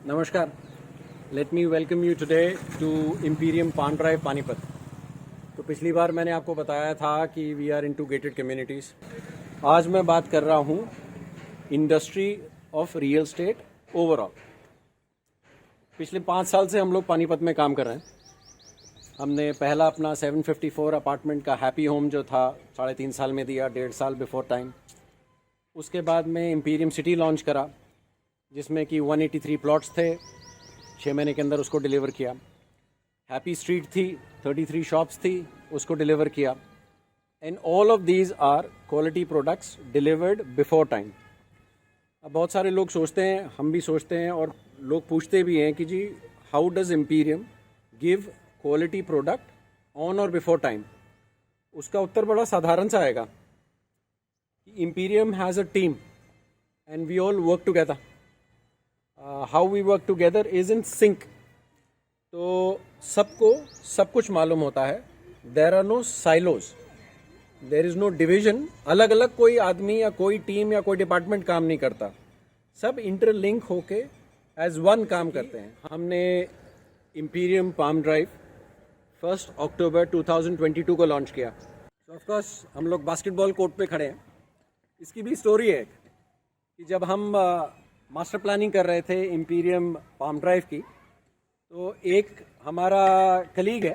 नमस्कार. Let me welcome you today to Imperium Palm Drive Panipat. तो पिछली बार मैंने आपको बताया था कि we are into gated communities. आज मैं बात कर रहा हूँ industry of real estate overall. पिछले 5 साल से हम लोग पानीपत में काम कर रहे हैं. हमने पहला अपना 754 अपार्टमेंट का हैप्पी होम जो था 3.5 साल में दिया, 1.5 साल बिफोर टाइम. उसके बाद में इम्पीरियम सिटी लॉन्च करा जिसमें कि 183 प्लॉट्स थे. 6 महीने के अंदर उसको डिलीवर किया. हैप्पी स्ट्रीट थी, 33 शॉप्स थी, उसको डिलीवर किया. And all of these are quality products delivered before time. अब बहुत सारे लोग सोचते हैं, हम भी सोचते हैं और लोग पूछते भी हैं कि जी how does Imperium give quality product on or before time. उसका उत्तर बड़ा साधारण सा आएगा. Imperium has a team and we all work together. How we work together is in sync. तो सबको सब कुछ मालूम होता है. There are no silos, there is no division. अलग अलग कोई आदमी या कोई टीम या कोई डिपार्टमेंट काम नहीं करता. सब इंटरलिंक होके एज वन काम करते हैं. हमने इम्पीरियम पाम ड्राइव 1 अक्टूबर 2022 को लॉन्च किया. तो ऑफकोर्स हम लोग बास्केटबॉल कोर्ट पे खड़े हैं. इसकी भी स्टोरी है कि जब हम मास्टर प्लानिंग कर रहे थे इम्पीरियम पाम ड्राइव की, तो एक हमारा कलीग है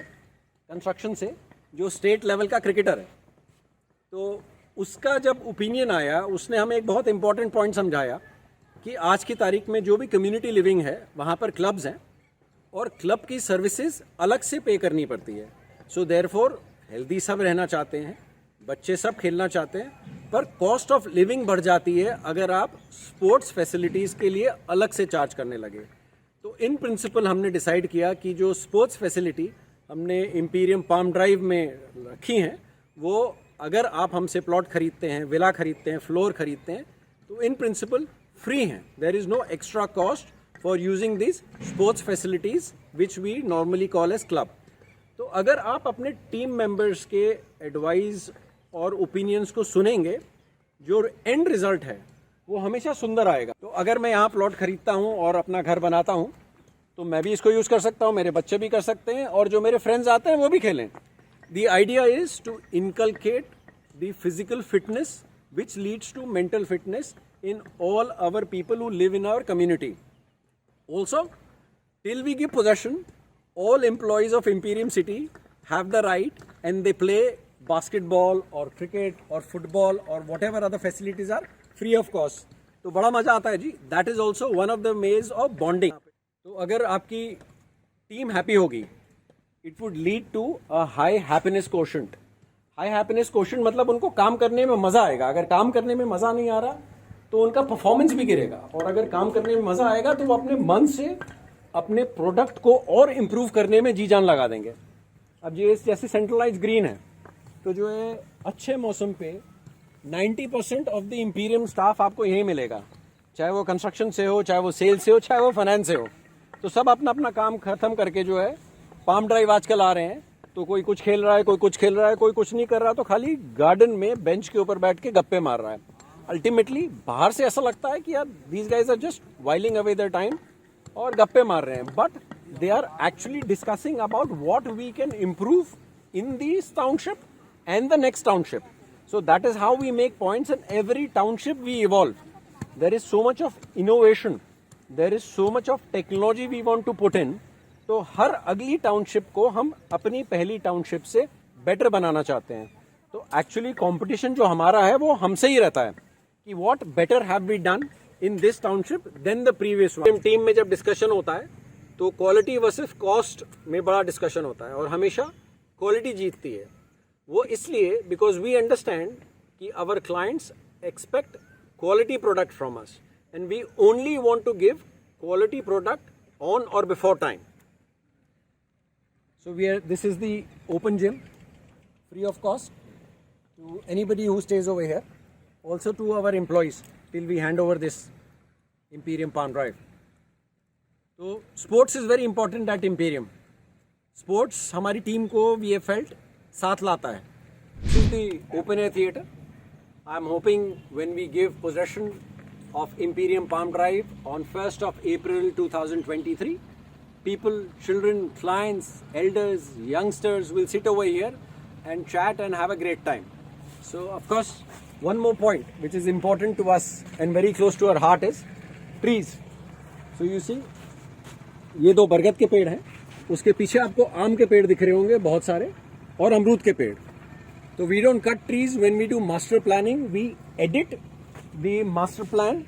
कंस्ट्रक्शन से जो स्टेट लेवल का क्रिकेटर है. तो उसका जब ओपिनियन आया, उसने हमें एक बहुत इंपॉर्टेंट पॉइंट समझाया कि आज की तारीख में जो भी कम्युनिटी लिविंग है वहाँ पर क्लब्स हैं और क्लब की सर्विसेज अलग से पे करनी पड़ती है. सो देयरफॉर हेल्दी सब रहना चाहते हैं, बच्चे सब खेलना चाहते हैं, पर कॉस्ट ऑफ लिविंग बढ़ जाती है अगर आप स्पोर्ट्स फैसिलिटीज़ के लिए अलग से चार्ज करने लगे. तो इन प्रिंसिपल हमने डिसाइड किया कि जो स्पोर्ट्स फैसिलिटी हमने इम्पीरियम पाम ड्राइव में रखी हैं, वो अगर आप हमसे प्लॉट खरीदते हैं, विला खरीदते हैं, फ्लोर खरीदते हैं, तो इन प्रिंसिपल फ्री हैं. There is no extra cost for using this sports facilities which we normally call as club. तो अगर आप अपने टीम मेंबर्स के एडवाइस और ओपिनियंस को सुनेंगे, जो एंड रिजल्ट है वो हमेशा सुंदर आएगा. तो अगर मैं यहाँ प्लॉट खरीदता हूँ और अपना घर बनाता हूँ, तो मैं भी इसको यूज़ कर सकता हूँ, मेरे बच्चे भी कर सकते हैं और जो मेरे फ्रेंड्स आते हैं वो भी खेलें. The idea is to inculcate the physical fitness which leads to mental fitness in all our people who live in our community. Also, till we give possession, all employees of Imperium City have the right and they play basketball or cricket or football or whatever other facilities are free of cost. तो बड़ा मज़ा आता है जी. That is also one of the ways of bonding. तो अगर आपकी team happy होगी, it would lead to a high happiness quotient. High happiness quotient मतलब उनको काम करने में मज़ा आएगा. अगर काम करने में मज़ा नहीं आ रहा तो उनका परफॉर्मेंस भी गिरेगा. और अगर काम करने में मज़ा आएगा तो वो अपने मन से अपने प्रोडक्ट को और इम्प्रूव करने में जी जान लगा देंगे. अब ये जैसे सेंट्रलाइज ग्रीन है, तो जो है अच्छे मौसम पे 90% ऑफ द इम्पीरियम स्टाफ आपको यहीं मिलेगा. चाहे वो कंस्ट्रक्शन से हो, चाहे वो सेल्स से हो, चाहे वो फाइनेंस से हो. तो सब अपना अपना काम खत्म करके जो है पाम ड्राइव आजकल आ रहे हैं. तो कोई कुछ खेल रहा है, कोई कुछ खेल रहा है, कोई कुछ नहीं कर रहा, तो खाली गार्डन में बेंच के ऊपर बैठ के गप्पे मार रहा है. अल्टीमेटली बाहर से ऐसा लगता है कि यार these guys are just whiling away their time और गप्पे मार रहे हैं, but they are actually discussing about what we can improve in this township and the next township. So that is how we make points. In every township we evolve. There is so much of innovation, there is so much of technology we want to put in. तो हर अगली township को हम अपनी पहली township से better बनाना चाहते हैं. तो एक्चुअली कॉम्पिटिशन जो हमारा है वो हमसे ही रहता है कि what better have we done in this township than the previous one. Team में जब डिस्कशन होता है तो क्वालिटी वर्सेस कॉस्ट में बड़ा डिस्कशन होता है और हमेशा क्वालिटी जीतती है. वो इसलिए बिकॉज वी अंडरस्टैंड कि our clients expect quality product from us and we only want to give quality product on or before time. So we are, this is the open gym free of cost to anybody who stays over here. Also to our employees till we hand over this Imperium Palm Drive. So sports is very important at Imperium. Sports हमारी team को we have felt साथ लाता है. This is the open air theatre. I am hoping when we give possession of Imperium Palm Drive on 1st of April 2023. People, children, clients, elders, youngsters will sit over here and chat and have a great time. So of course, one more point which is important to us and very close to our heart is trees. So you see, ये दो बरगद के पेड़ हैं, उसके पीछे आपको आम के पेड़ दिख रहे होंगे बहुत सारे, और अमरूद के पेड़. तो we don't cut trees when we do master planning. We edit the master plan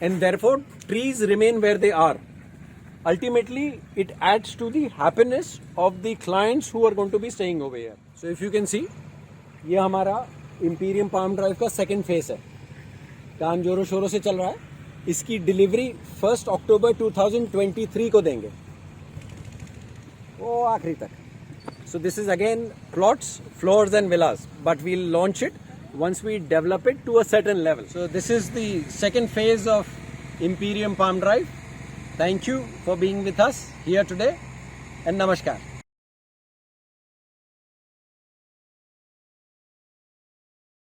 and therefore trees remain where they are. Ultimately, it adds to the happiness of the clients who are going to be staying over here. So if you can see, ये हमारा Imperium Palm Drive का second face है. काम जोरों शोरों से चल रहा है. इसकी डिलीवरी 1 अक्टूबर 2023 को देंगे, वो आखिरी तक. So this is again plots, floors and villas, but we'll launch it once we develop it to a certain level. So this is the second phase of Imperium Palm Drive. Thank you for being with us here today and namaskar.